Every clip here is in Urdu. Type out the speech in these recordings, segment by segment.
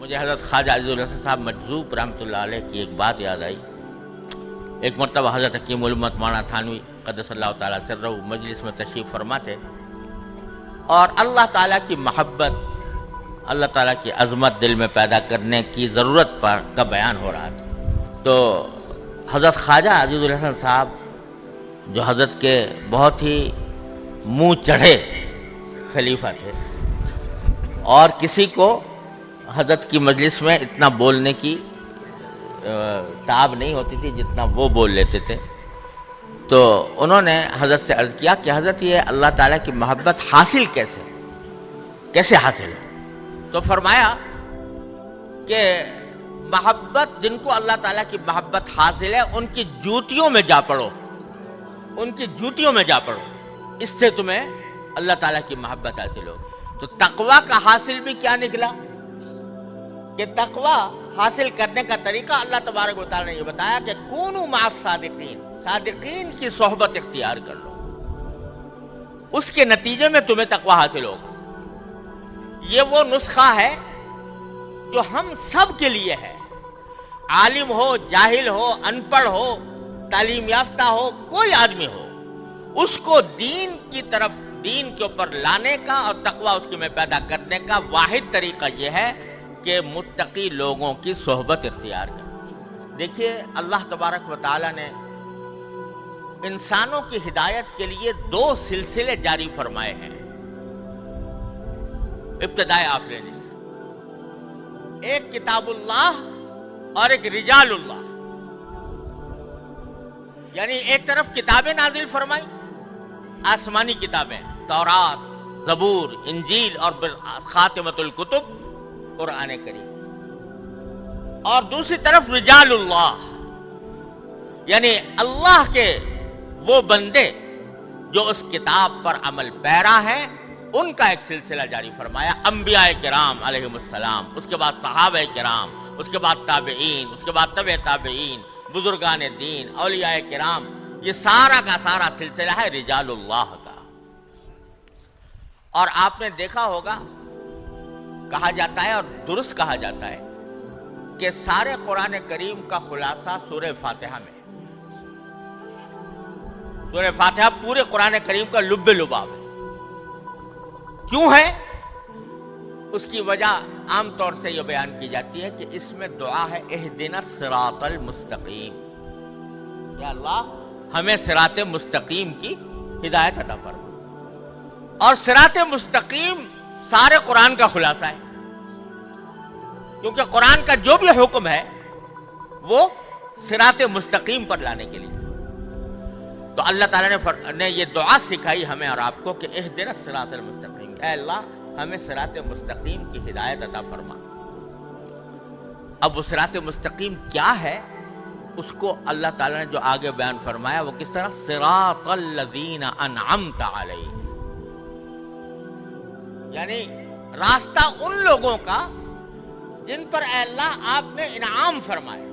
مجھے حضرت خواجہ عزیز الحسن صاحب مجذوب رحمۃ اللہ علیہ کی ایک بات یاد آئی. ایک مرتبہ حضرت حکیم الامت مولانا تھانوی قدس اللہ تعالیٰ سرہ مجلس میں تشریف فرما تھے اور اللہ تعالیٰ کی محبت، اللہ تعالیٰ کی عظمت دل میں پیدا کرنے کی ضرورت پر کا بیان ہو رہا تھا. تو حضرت خواجہ عزیز الحسن صاحب جو حضرت کے بہت ہی منہ چڑھے خلیفہ تھے اور کسی کو حضرت کی مجلس میں اتنا بولنے کی تاب نہیں ہوتی تھی جتنا وہ بول لیتے تھے. تو انہوں نے حضرت سے عرض کیا کہ حضرت یہ اللہ تعالیٰ کی محبت حاصل کیسے حاصل ہے؟ تو فرمایا کہ محبت جن کو اللہ تعالیٰ کی محبت حاصل ہے ان کی جوتیوں میں جا پڑو، ان کی جوتیوں میں جا پڑو، اس سے تمہیں اللہ تعالیٰ کی محبت حاصل ہوگی. تو تقویٰ کا حاصل بھی کیا نکلا کہ تقویٰ حاصل کرنے کا طریقہ اللہ تبارک و تعالیٰ نے یہ بتایا کہ کونوا مع الصادقین، صادقین کی صحبت اختیار کر لو، اس کے نتیجے میں تمہیں تقویٰ حاصل ہوگا. یہ وہ نسخہ ہے جو ہم سب کے لیے ہے، عالم ہو، جاہل ہو، ان پڑھ ہو، تعلیم یافتہ ہو، کوئی آدمی ہو، اس کو دین کی طرف، دین کے اوپر لانے کا اور تقویٰ اس میں پیدا کرنے کا واحد طریقہ یہ ہے کہ متقی لوگوں کی صحبت اختیار کریں. دیکھیے اللہ تبارک و تعالیٰ نے انسانوں کی ہدایت کے لیے 2 سلسلے جاری فرمائے ہیں ابتدائے آفرینی سے، ایک کتاب اللہ اور ایک رجال اللہ. یعنی ایک طرف کتابیں نازل فرمائی، آسمانی کتابیں، تورات، زبور، انجیل اور خاتمۃ الکتب قرآن کریم، اور دوسری طرف رجال اللہ یعنی اللہ کے وہ بندے جو اس کتاب پر عمل پیرا ہیں، ان کا ایک سلسلہ جاری فرمایا. انبیاء کرام علیہم السلام، اس کے بعد صحابہ کرام، اس کے بعد تابعین، اس کے بعد تبع تابعین، بزرگان دین، اولیاء کرام، یہ سارا کا سارا سلسلہ ہے رجال اللہ کا. اور آپ نے دیکھا ہوگا، کہا جاتا ہے اور درست کہا جاتا ہے کہ سارے قرآن کریم کا خلاصہ سورہ فاتحہ میں ہے. سورہ فاتحہ پورے قرآن کریم کا لب لباب ہے. کیوں ہے؟ اس کی وجہ عام طور سے یہ بیان کی جاتی ہے کہ اس میں دعا ہے اہدنا الصراط المستقیم، یا اللہ ہمیں صراط مستقیم کی ہدایت عطا فرما. اور صراط مستقیم سارے قرآن کا خلاصہ ہے، کیونکہ قرآن کا جو بھی حکم ہے وہ صراط مستقیم پر لانے کے لیے. تو اللہ تعالیٰ نے یہ دعا سکھائی ہمیں اور آپ کو کہ اہدنا الصراط المستقیم، اے اللہ ہمیں صراط مستقیم کی ہدایت عطا فرما. اب وہ صراط مستقیم کیا ہے اس کو اللہ تعالیٰ نے جو آگے بیان فرمایا وہ کس طرح، صراط الذین انعمت علیہم، یعنی راستہ ان لوگوں کا جن پر اے اللہ آپ نے انعام فرمایا،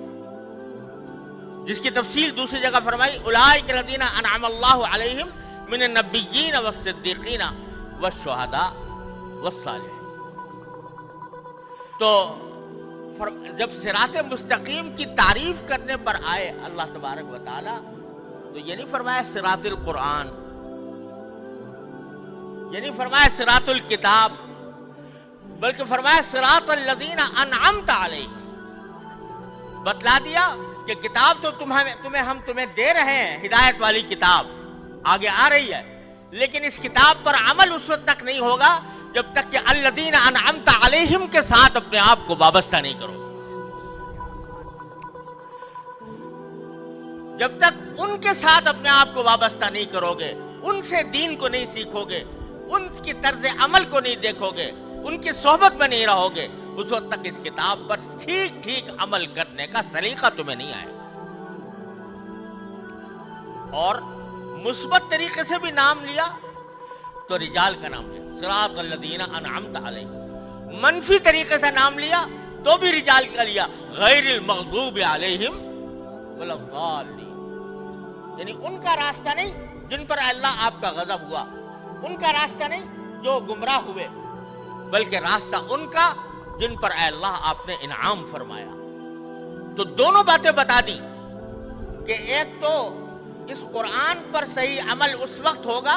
جس کی تفصیل دوسری جگہ فرمائی اولئک الذین انعم اللہ علیہم من النبیین والصدیقین والشہداء والصالحین. تو جب صراط مستقیم کی تعریف کرنے پر آئے اللہ تبارک و تعالی تو یہ نہیں فرمایا صراط القرآن، یہ نہیں فرمایا صراط الکتاب، بلکہ فرمایا صراط الذین انعمت علیہم. بتلا دیا کہ کتاب تو ہم تمہیں دے رہے ہیں، ہدایت والی کتاب آگے آ رہی ہے، لیکن اس کتاب پر عمل اس وقت تک نہیں ہوگا جب تک کہ الذین انعمت علیہم کے ساتھ اپنے آپ کو وابستہ نہیں کرو. جب تک ان کے ساتھ اپنے آپ کو وابستہ نہیں کرو گے، ان سے دین کو نہیں سیکھو گے، ان کی طرز عمل کو نہیں دیکھو گے، ان کی صحبت میں نہیں رہو گے، اس وقت تک اس کتاب پر ٹھیک ٹھیک عمل کرنے کا سلیقہ تمہیں نہیں آئے گا. اور مثبت طریقے سے بھی نام لیا تو رجال کا نام لیا، صراط الذین انعمت علیہم. منفی طریقے سے نام لیا تو بھی رجال کا لیا، غیر المغضوب علیہم ولا الضالین، یعنی ان کا راستہ نہیں جن پر اللہ آپ کا غضب ہوا، ان کا راستہ نہیں جو گمراہ ہوئے، بلکہ راستہ ان کا جن پر اے اللہ آپ نے انعام فرمایا. تو دونوں باتیں بتا دی کہ ایک تو اس قرآن پر صحیح عمل اس وقت ہوگا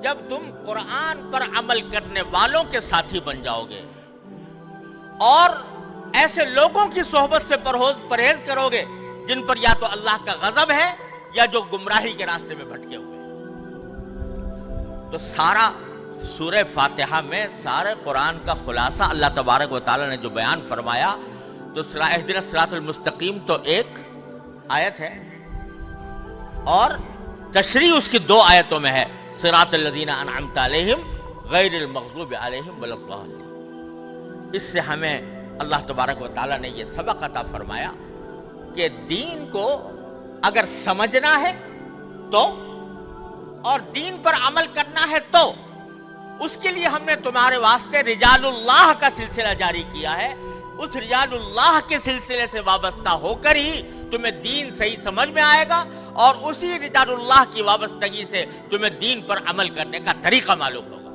جب تم قرآن پر عمل کرنے والوں کے ساتھی بن جاؤ گے اور ایسے لوگوں کی صحبت سے پرہیز کرو گے جن پر یا تو اللہ کا غضب ہے یا جو گمراہی کے راستے میں بھٹکے ہوئے. تو سارا سورہ فاتحہ میں سارے قرآن کا خلاصہ اللہ تبارک و تعالی نے جو بیان فرمایا تو اہدنا الصراط المستقیم تو ایک آیت ہے اور تشریح اس کی 2 آیتوں میں ہے. صراط الذین انعمت علیہم غیر المغضوب علیہم ولا الضالین. اس سے ہمیں اللہ تبارک و تعالی نے یہ سبق عطا فرمایا کہ دین کو اگر سمجھنا ہے تو اور دین پر عمل کرنا ہے تو اس کے لیے ہم نے تمہارے واسطے رجال اللہ کا سلسلہ جاری کیا ہے. اس رجال اللہ کے سلسلے سے وابستہ ہو کر ہی تمہیں دین صحیح سمجھ میں آئے گا اور اسی رجال اللہ کی وابستگی سے تمہیں دین پر عمل کرنے کا طریقہ معلوم ہوگا.